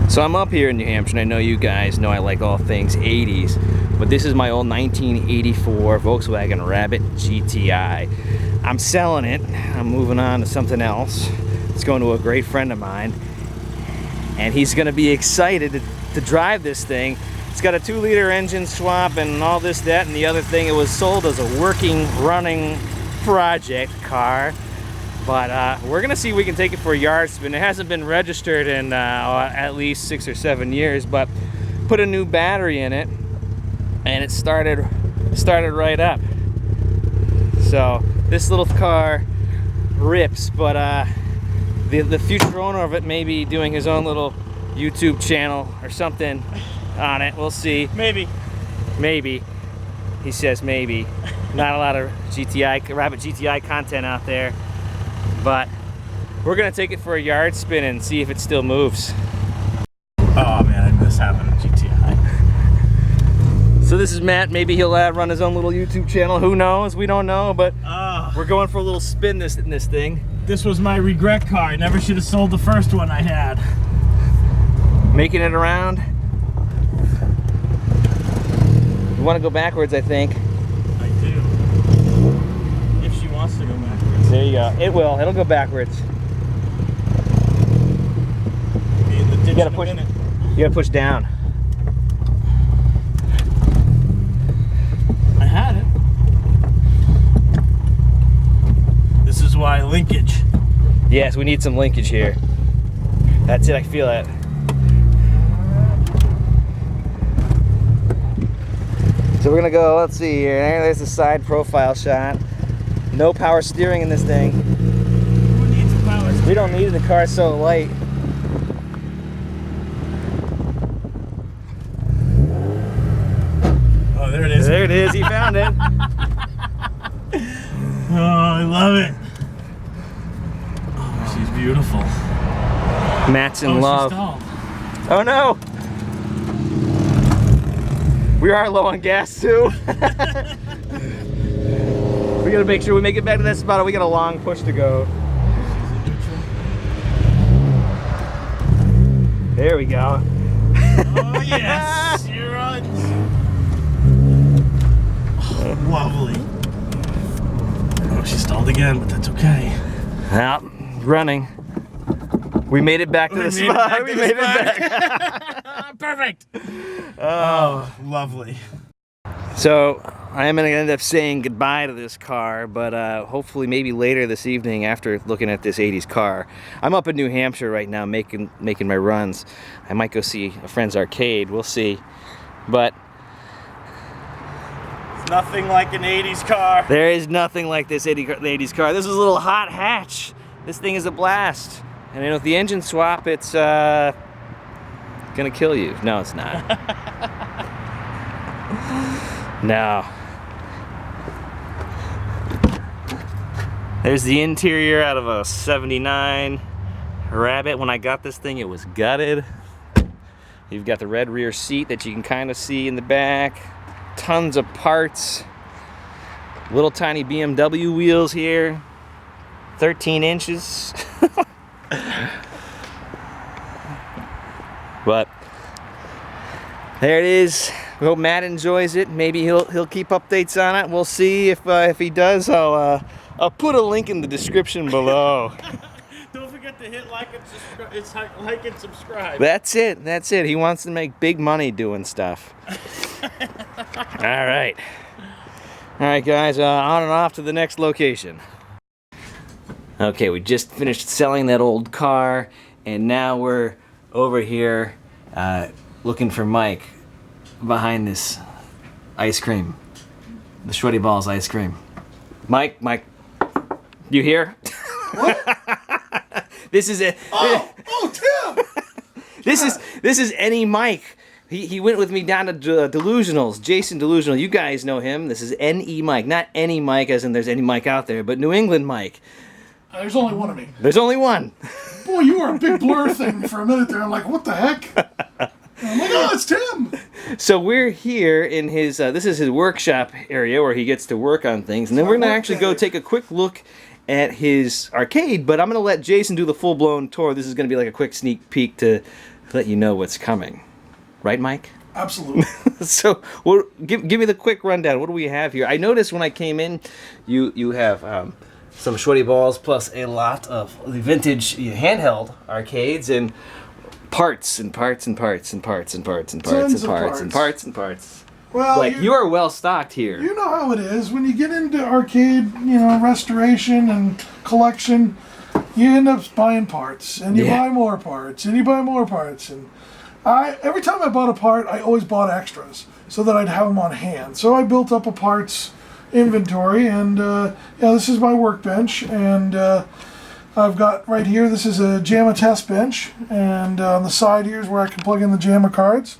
So I'm up here in New Hampshire, and I know you guys know I like all things 80s, but this is my old 1984 Volkswagen Rabbit GTI. I'm selling it. I'm moving on to something else. It's going to a great friend of mine, and he's going to be excited to drive this thing. It's got a 2-liter engine swap and all this, that, and the other thing. It was sold as a working, running project car. But we're gonna see if we can take it for a yard spin. It hasn't been registered in at least 6 or 7 years, but put a new battery in it, and it started right up. So this little car rips, but the future owner of it may be doing his own little YouTube channel or something on it. We'll see. Maybe. Maybe. He says maybe. Not a lot of Rabbit GTI content out there. But we're gonna take it for a yard spin and see if it still moves. Oh man, I miss having a GTI. So this is Matt. Maybe he'll run his own little YouTube channel. Who knows? We don't know, but we're going for a little spin in this thing. This was my regret car. I never should have sold the first one I had. Making it around. You want to go backwards, I think. I do. If she wants to go backwards. There you go. It will. It'll go backwards. Be in the ditch You gotta in a push. minute. You gotta push down. I had it. This is why linkage. Yes, we need some linkage here. That's it. I feel it. So we're gonna go. Let's see here. There's a side profile shot. No power steering in this thing. Who needs a power steering? We don't need it. The car's so light. Oh, there it is. There it is. He found it. Oh, I love it. Oh, she's beautiful. Matt's in love. She stalled. Oh no! We are low on gas too. We gotta make sure we make it back to that spot. We got a long push to go. There we go. Oh yes, she runs. Oh, lovely. Oh, she stalled again, but that's okay. Well, running. We made it back to the spot. We made it back. Perfect. Oh, lovely. So I am gonna end up saying goodbye to this car, but hopefully maybe later this evening after looking at this 80s car. I'm up in New Hampshire right now making my runs. I might go see a friend's arcade. We'll see. But It's nothing like an 80s car. there is nothing like this 80s car. This is a little hot hatch. This thing is a blast. And you know, with the engine swap, it's gonna kill you. No, it's not. No. There's the interior out of a 79 Rabbit. When I got this thing, it was gutted. You've got the red rear seat that you can kind of see in the back. Tons of parts. Little tiny BMW wheels here. 13 inches. But there it is. We hope Matt enjoys it. Maybe he'll keep updates on it. We'll see if he does. I'll put a link in the description below. Don't forget to hit like and subscribe. It's like and subscribe. That's it. That's it. He wants to make big money doing stuff. All right. All right, guys. On and off to the next location. Okay, we just finished selling that old car, and now we're over here looking for Mike behind this ice cream, the Shreddy Balls ice cream. Mike, you here? What? This is it. Oh, Tim! This is NEMike. He went with me down to DeLuSioNaL's, Jason DeLuSioNaL. You guys know him. This is NEMike, not any Mike as in there's any Mike out there, but New England Mike. There's only one of me. There's only one. Boy, you were a big blur thing for a minute there. I'm like, what the heck? I'm like, oh, it's Tim. So we're here in his, this is his workshop area where he gets to work on things. And then we're going to actually go take a quick look at his arcade, but I'm going to let Jason do the full-blown tour. This is going to be like a quick sneak peek to let you know what's coming. Right, Mike? Absolutely. So, give me the quick rundown. What do we have here? I noticed when I came in, you have some shorty balls plus a lot of the vintage handheld arcades and parts and parts and parts and parts and parts and parts and parts and parts and parts. Well, like you are well stocked here. You know how it is when you get into arcade, restoration and collection. You end up buying parts, and you buy more parts, and you buy more parts, and every time I bought a part, I always bought extras so that I'd have them on hand. So I built up a parts inventory, and this is my workbench, and I've got right here, this is a JAMA test bench, and on the side here is where I can plug in the JAMA cards.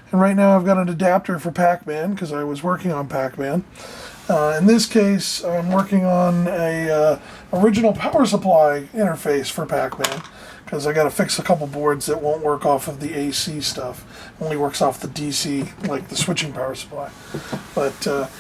And right now I've got an adapter for Pac-Man because I was working on Pac-Man. In this case, I'm working on a original power supply interface for Pac-Man because I got to fix a couple boards that won't work off of the AC stuff. Only works off the DC, like the switching power supply. But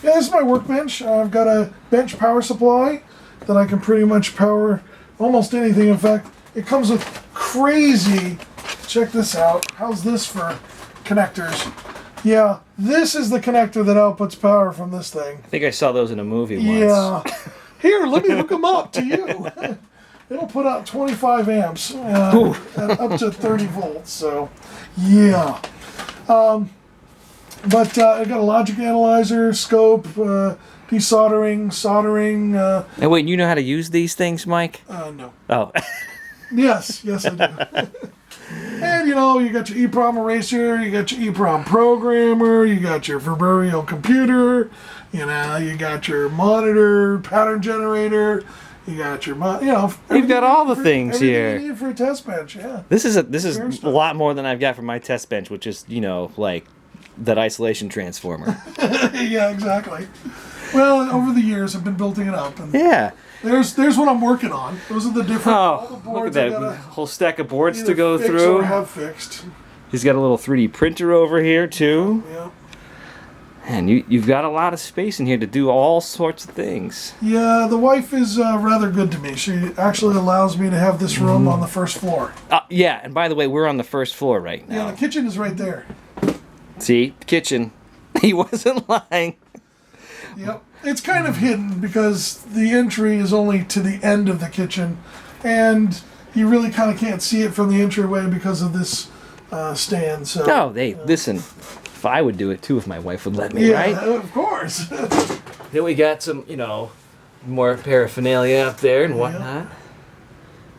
this is my workbench. I've got a bench power supply that I can pretty much power almost anything. In fact, it comes with crazy, check this out. How's this for connectors? Yeah, this is the connector that outputs power from this thing. I think I saw those in a movie once. Yeah. Here, let me hook them up to you. It'll put out 25 amps up to 30 volts. So, yeah. But I got a logic analyzer, scope, desoldering, soldering. And wait, you know how to use these things, Mike? No. Oh. Yes, I do. And you got your EEPROM eraser, you got your EEPROM programmer, you got your proverbial computer, you got your monitor, pattern generator, you got your You've got all the things here. Everything you need for a test bench, yeah. This is a lot more than I've got for my test bench, which is like that isolation transformer. Yeah, exactly. Well, over the years I've been building it up, and yeah. There's what I'm working on. Those are the different all the boards look at that whole stack of boards to go through. Or have fixed. He's got a little 3D printer over here too. Yeah. And you've got a lot of space in here to do all sorts of things. Yeah, the wife is rather good to me. She actually allows me to have this room on the first floor. Yeah, and by the way, we're on the first floor right now. Yeah, the kitchen is right there. See? Kitchen. He wasn't lying. Yep. It's kind of hidden because the entry is only to the end of the kitchen, and you really kind of can't see it from the entryway because of this stand. So. Oh, listen. If I would do it too, if my wife would let me, right? Yeah, of course. Then we got some, more paraphernalia up there and whatnot.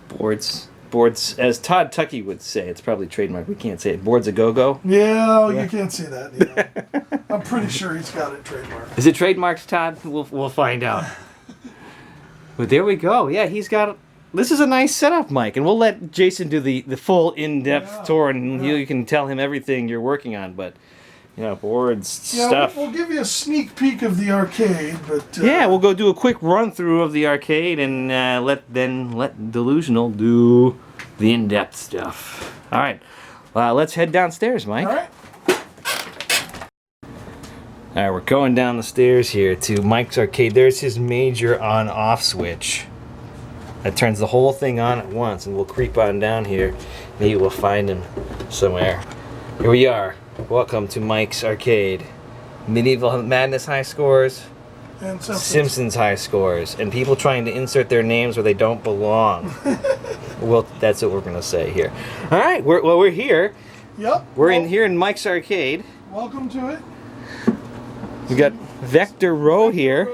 Boards, as Todd Tucky would say, it's probably trademarked. We can't say it. Boards a go-go. Yeah, you can't see that. I'm pretty sure he's got it trademarked. Is it trademarked, Todd? We'll find out. But there we go. Yeah, he's got. This is a nice setup, Mike, and we'll let Jason do the full in-depth tour, and you can tell him everything you're working on. But boards, stuff. We'll give you a sneak peek of the arcade, but we'll go do a quick run through of the arcade and let DeLuSioNaL do the in-depth stuff. All right, let's head downstairs, Mike. All right. All right, we're going down the stairs here to Mike's arcade. There's his major on-off switch. That turns the whole thing on at once, and we'll creep on down here. Maybe we'll find him somewhere. Here we are. Welcome to Mike's Arcade. Medieval Madness high scores, And Simpsons high scores, and people trying to insert their names where they don't belong. Well, that's what we're going to say here. All right, we're here. Yep. We're here in Mike's Arcade. Welcome to it. We got Vector Row here.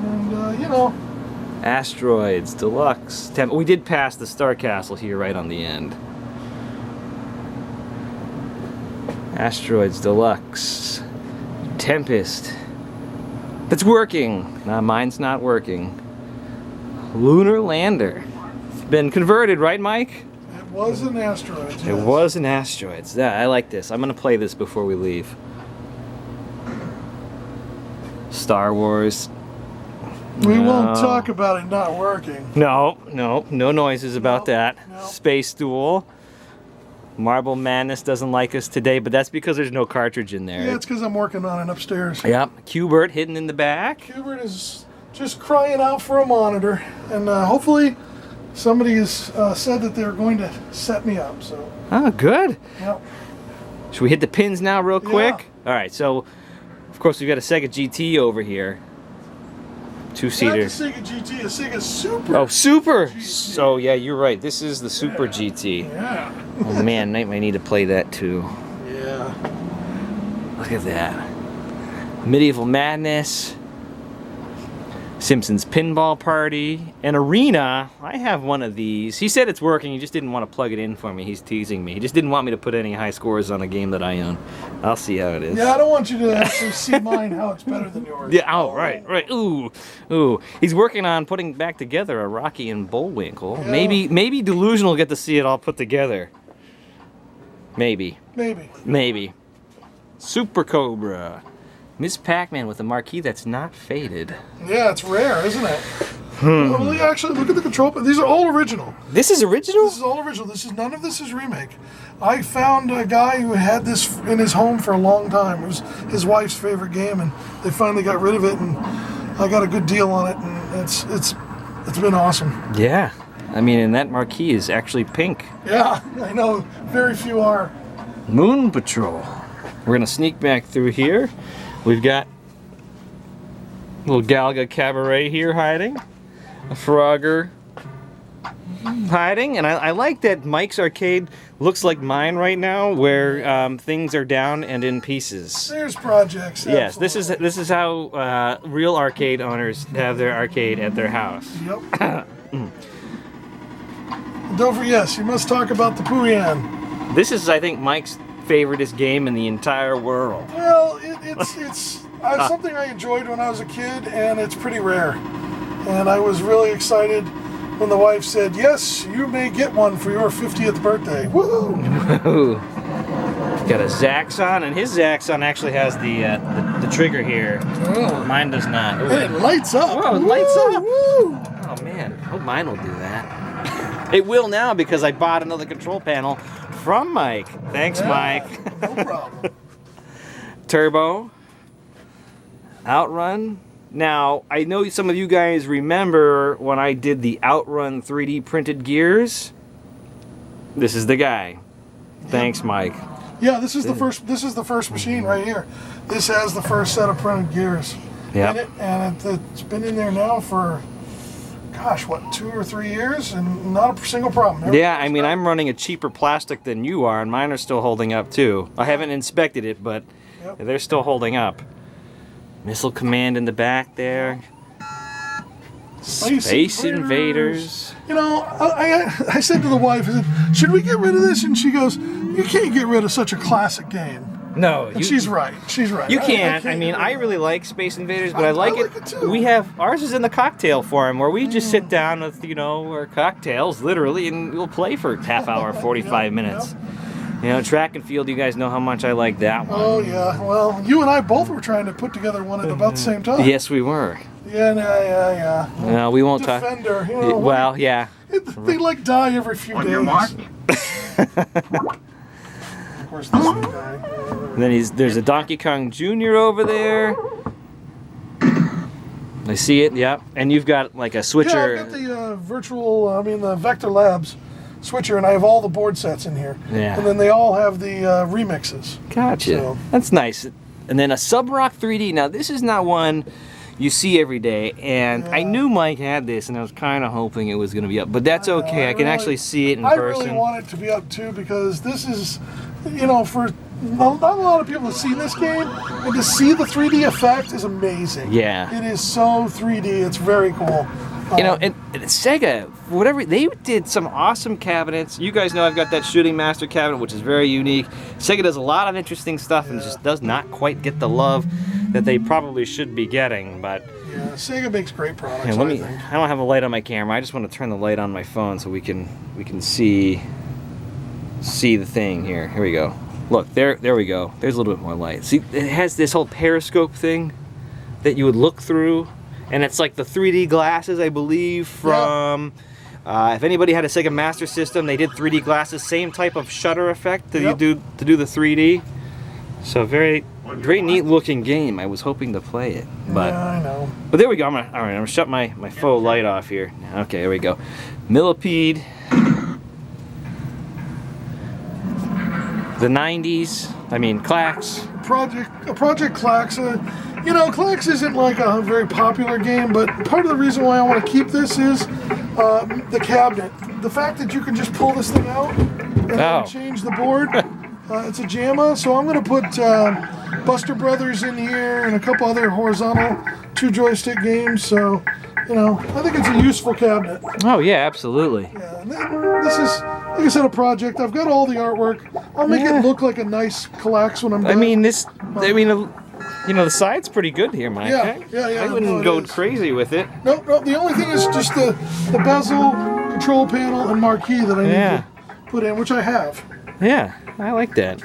And, Asteroids, Deluxe. We did pass the Star Castle here right on the end. Asteroids, Deluxe. Tempest. That's working. Nah, mine's not working. Lunar Lander. It's been converted, right, Mike? It was an asteroid. Yes. It was an Asteroids. Yeah, I like this. I'm going to play this before we leave. Star Wars. We won't talk about it not working. No noises about that. No. Space Duel. Marble Madness doesn't like us today, but that's because there's no cartridge in there. Yeah, it's because I'm working on it upstairs. Yep. Qbert hidden in the back. Qbert is just crying out for a monitor, and hopefully somebody has said that they're going to set me up. So. Oh, good. Yep. Should we hit the pins now real quick? Yeah. All right, so of course we've got a Sega GT over here. Two-seater. Not the Sega GT, a Sega Super. Oh, Super! GT. So yeah, you're right. This is the Super GT. Yeah. Oh man, Knight might need to play that too. Yeah. Look at that. Medieval Madness. Simpsons Pinball Party. An Arena. I have one of these. He said it's working, he just didn't want to plug it in for me. He's teasing me. He just didn't want me to put any high scores on a game that I own. I'll see how it is. Yeah, I don't want you to actually see mine, how it's better than yours. Yeah, oh, right. Ooh, ooh. He's working on putting back together a Rocky and Bullwinkle. Yeah. Maybe DeLuSioNaL will get to see it all put together. Maybe. Maybe. Super Cobra. Miss Pac-Man with a marquee that's not faded. Yeah, it's rare, isn't it? Well, actually, look at the control. These are all original. This is original? This is all original. None of this is remake. I found a guy who had this in his home for a long time. It was his wife's favorite game, and they finally got rid of it, and I got a good deal on it, and it's been awesome. Yeah. I mean, and that marquee is actually pink. Yeah, I know. Very few are. Moon Patrol. We're going to sneak back through here. We've got a little Galaga Cabaret here hiding. A Frogger hiding. And I like that Mike's arcade looks like mine right now, where things are down and in pieces. There's projects. Yes, absolutely. this is how real arcade owners have their arcade at their house. Yep. Don't forget, yes, you must talk about the Pooyan. This is, I think, Mike's favoriteest game in the entire world. Well, it's something I enjoyed when I was a kid, and it's pretty rare. And I was really excited when the wife said, "Yes, you may get one for your 50th birthday." Woohoo! Got a Zaxxon, and his Zaxxon actually has the trigger here. Oh. Mine does not. Ooh. And it lights up. Whoa, it lights up. Woo. Oh man, I hope mine will do that. It will now because I bought another control panel from Mike. Thanks, Yeah, Mike. No problem. Turbo. Outrun. Now, I know some of you guys remember when I did the Outrun 3D printed gears. This is the guy. Thanks, Mike. Yeah, this is the first. This is the first machine right here. This has the first set of printed gears. Yep. And it's been in there now for, gosh, what, 2 or 3 years, and not a single problem. Yeah, I mean, I'm running a cheaper plastic than you are, and mine are still holding up too. I haven't inspected it, but they're still holding up. Missile Command in the back there. Space Invaders. You know, I said to the wife, I said, should we get rid of this? And she goes, you can't get rid of such a classic game. No, And she's right. She's right. You can't. I mean, I really like Space Invaders, but I like it too. We have ours is in the cocktail form, where we just sit down with our cocktails, literally, and we'll play for half hour, 45 minutes. You know, track and field. You guys know how much I like that one. Oh yeah. Well, you and I both were trying to put together one at about the same time. Yes, we were. Yeah. No, we won't talk. Defender. You know, Well, yeah. They like die every few days. Of course, this one guy. And then there's a Donkey Kong Jr. over there. I see it, yep. And you've got like a switcher. Yeah, I've got the the Vector Labs switcher, and I have all the board sets in here. Yeah. And then they all have the remixes. Gotcha. So. That's nice. And then a Sub-Rock 3D. Now, this is not one you see every day, and I knew Mike had this, and I was kind of hoping it was going to be up. But that's okay. I can actually see it in person. I really want it to be up, too, because this is, for not a lot of people have seen this game, and to see the 3D effect is amazing. Yeah. It is so 3D. It's very cool. And Sega, whatever, they did some awesome cabinets. You guys know I've got that Shooting Master cabinet, which is very unique. Sega does a lot of interesting stuff and just does not quite get the love that they probably should be getting. But yeah, Sega makes great products. I don't have a light on my camera. I just want to turn the light on my phone so we can see the thing here. Here we go. Look, there we go. There's a little bit more light. See, it has this whole periscope thing that you would look through. And it's like the 3D glasses, I believe, from... if anybody had a Sega Master System, they did 3D glasses. Same type of shutter effect that you do to do the 3D. So very neat looking game. I was hoping to play it, but Yeah, I know. But there we go. All right, I'm gonna shut my faux light off here. Okay, there we go. Millipede. The 90s. I mean, Clax. Project Clax. You know, Clax isn't like a very popular game, but part of the reason why I want to keep this is the cabinet. The fact that you can just pull this thing out and then change the board. It's a JAMA, so I'm going to put Buster Brothers in here and a couple other horizontal 2-joystick games. So, you know, I think it's a useful cabinet. Oh yeah, absolutely. Yeah, and this is, like I said, a project. I've got all the artwork. I'll make it look like a nice Clax when I'm done. I mean, you know, the side's pretty good here, Mike. Yeah. I wouldn't go crazy with it. No. The only thing is just the bezel, control panel, and marquee that I need to put in, which I have. Yeah, I like that.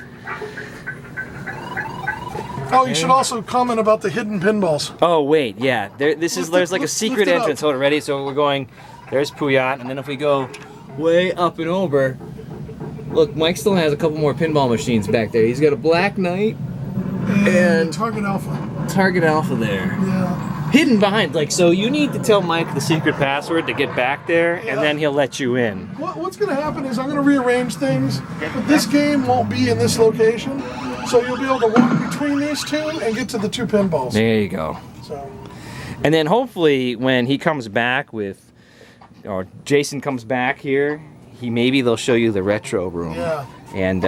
Oh, you should also comment about the hidden pinballs. Oh wait, yeah. There's like a secret entrance. Hold it, ready? So we're going. There's Puyat, and then if we go way up and over, look, Mike still has a couple more pinball machines back there. He's got a Black Knight and Target Alpha. Target Alpha there. Yeah. Hidden behind, like, so you need to tell Mike the secret password to get back there, and then he'll let you in. What's going to happen is I'm going to rearrange things, but this game won't be in this location, so you'll be able to walk between these two and get to the 2 pinballs. There you go. So. And then hopefully when he comes back with, or Jason comes back here, they'll show you the retro room. Yeah. And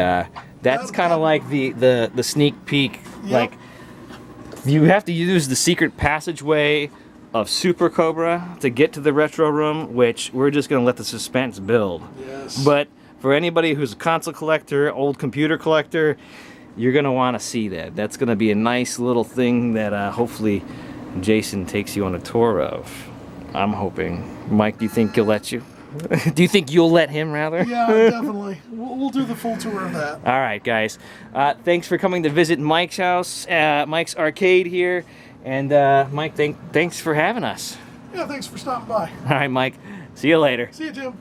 that's kind of like the sneak peek. Yep. Like, you have to use the secret passageway of Super Cobra to get to the retro room, which we're just going to let the suspense build. Yes. But for anybody who's a console collector, old computer collector, you're going to want to see that. That's going to be a nice little thing that hopefully Jason takes you on a tour of. I'm hoping. Mike, do you think he'll let you? Do you think you'll let him, rather? Yeah, definitely. We'll do the full tour of that. All right, guys. Thanks for coming to visit Mike's house, Mike's Arcade here. And Mike, thanks for having us. Yeah, thanks for stopping by. All right, Mike. See you later. See you, Jim.